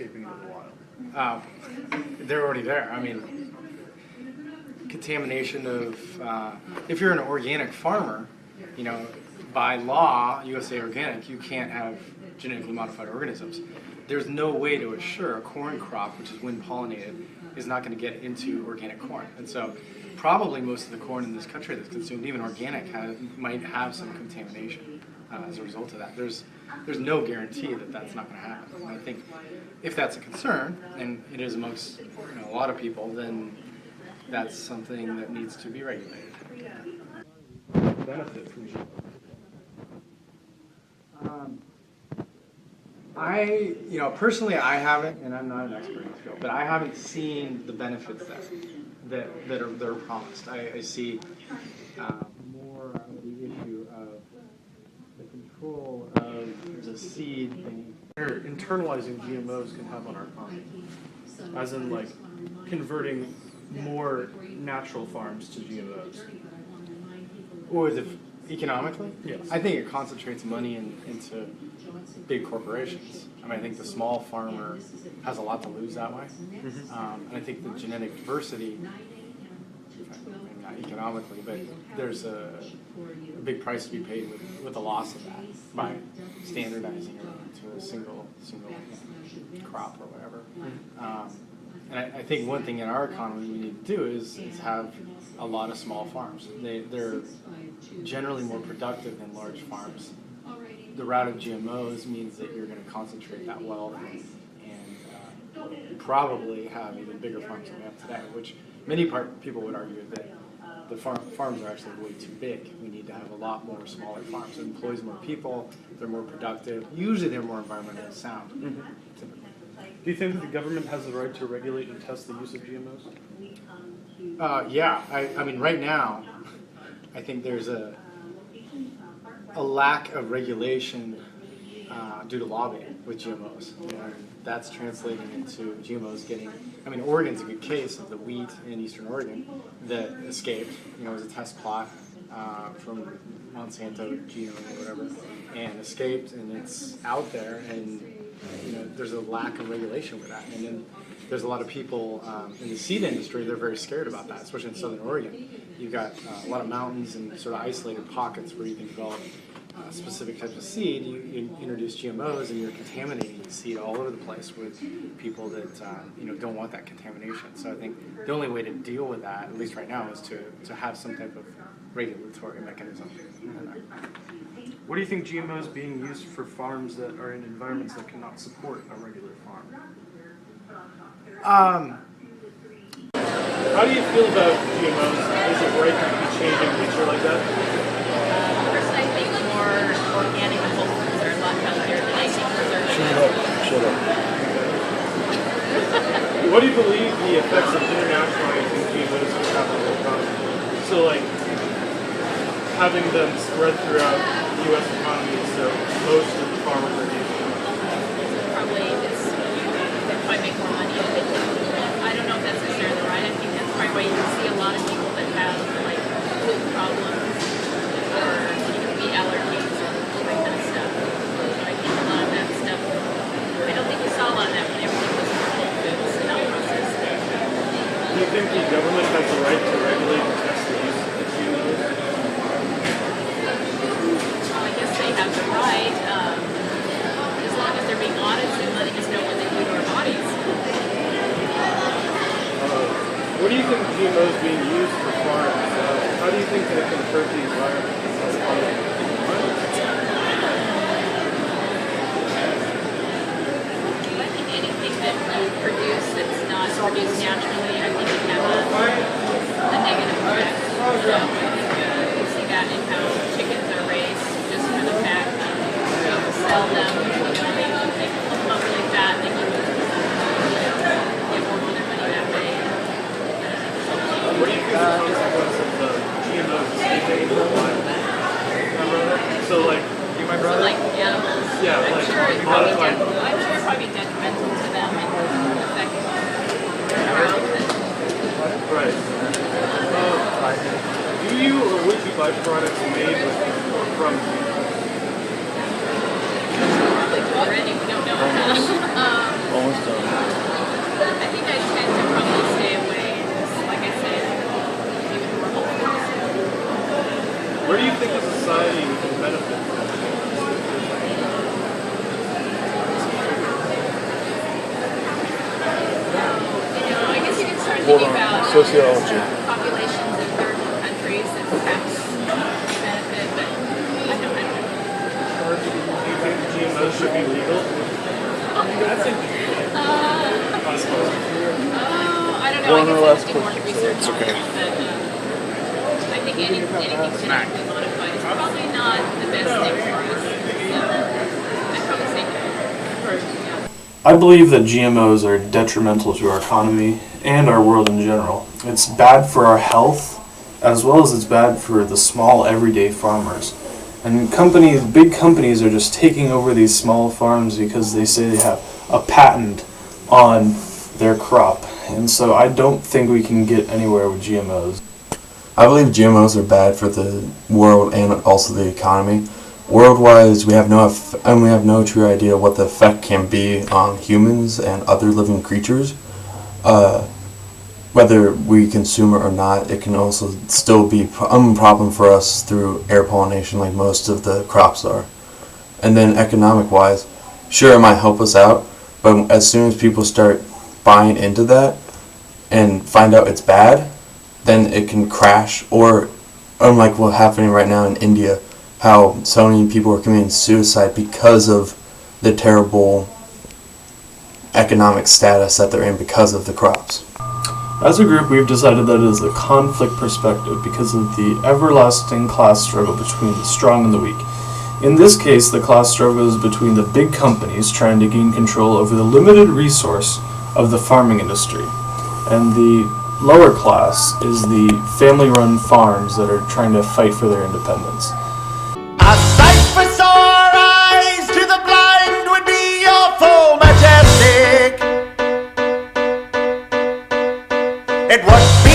escaping into the wild? They're already there. I mean, contamination of, if you're an organic farmer, you know, by law, USA Organic, you can't have genetically modified organisms. There's no way to assure a corn crop, which is wind pollinated, is not going to get into organic corn. And so probably most of the corn in this country that's consumed, even organic, might have some contamination as a result of that. There's no guarantee that that's not going to happen. And I think if that's a concern, and it is amongst a lot of people, then that's something that needs to be regulated. Benefit from GMOs? Personally, I haven't, and I'm not an expert in the field, but I haven't seen the benefits that are promised. I see more of the issue of the control of the seed thing. Internalizing GMOs can have on our economy, as in like converting more natural farms to GMOs. Or is it economically? Yes. I think it concentrates money into big corporations. I mean, I think the small farmer has a lot to lose that way. And I think the genetic diversity, maybe not economically, but there's a big price to be paid with the loss of that by standardizing it to a single crop or whatever. And I think one thing in our economy we need to do is have a lot of small farms. They're generally more productive than large farms. The route of GMOs means that you're going to concentrate that wealth and probably have even bigger farms than we have today, which many people would argue that the farms are actually way too big. We need to have a lot more smaller farms. It employs more people, they're more productive, usually they're more environmentally sound. Typically. Do you think that the government has the right to regulate and test the use of GMOs? Yeah, I mean, right now, I think there's a lack of regulation due to lobbying with GMOs. And that's translating into GMOs getting, I mean, Oregon's a good case of the wheat in Eastern Oregon that escaped, it was a test plot from Monsanto genome or whatever, and escaped, and it's out there, and there's a lack of regulation with that. And then there's a lot of people in the seed industry, they're very scared about that, especially in Southern Oregon. You've got a lot of mountains and sort of isolated pockets where you can develop specific types of seed. You introduce GMOs and you're contaminating the seed all over the place with people that don't want that contamination. So I think the only way to deal with that, at least right now, is to have some type of regulatory mechanism. What do you think GMOs being used for farms that are in environments that cannot support a regular farm? How do you feel about GMOs? Is it right to be changing nature like that? Personally, I think more organic and whole foods are a lot healthier than anything preservatives. Shut up. What do you believe the effects of internationalizing GMOs can have on the economy? So, like, having them spread throughout the U.S. economy, so most of the farmers are using them. They might make more money if they do. I don't know if that's necessarily right. I think that's probably why you can see a lot of people that have like food problems or wheat allergies and all that kind of stuff. So I think a lot of that stuff, I don't think you saw a lot of that when everything was from whole foods and not processed. Do you think the government has the right to regulate and test the use of GMOs? Well, I guess they have the right, as long as they're being honest and letting us know what they do to our bodies. What do you think GMOs being used for farms? How do you think that it can hurt the environment? I think anything that you produce that's not produced naturally, I think can have a negative effect. So I think you see that in how chickens are raised just for the fact that people sell them. They come up really fat. They can get more of their money that way. What do you think the consequence of the GMOs escaping into the wild? So, like, So like animals, yeah, I'm like sure it'd modified. probably be detrimental to them and affect their growth. Right. Do you or would you buy products made with or from GMOs? Probably already, we don't know. Almost done. thinking about sociology. populations in third world countries and tax benefit, but I don't know. Do you think GMOs should be legal? I don't know. One I or guess less I have to do more research It's on okay. it, but I think anything genetically modified is probably not the best thing for us. So I'd probably say no. I believe that GMOs are detrimental to our economy and our world in general. It's bad for our health, as well as it's bad for the small, everyday farmers. And companies, big companies, are just taking over these small farms because they say they have a patent on their crop. And so I don't think we can get anywhere with GMOs. I believe GMOs are bad for the world and also the economy. World-wise, we have no true idea what the effect can be on humans and other living creatures. Whether we consume it or not, it can also still be a problem for us through air pollination, like most of the crops are. And then economic-wise, sure, it might help us out, but as soon as people start buying into that and find out it's bad, then it can crash. Or unlike what's happening right now in India, how so many people are committing suicide because of the terrible economic status that they're in because of the crops. As a group, we've decided that it is a conflict perspective because of the everlasting class struggle between the strong and the weak. In this case, the class struggle is between the big companies trying to gain control over the limited resource of the farming industry, and the lower class is the family-run farms that are trying to fight for their independence. A sight for sore eyes to the blind would be awful majestic. It would be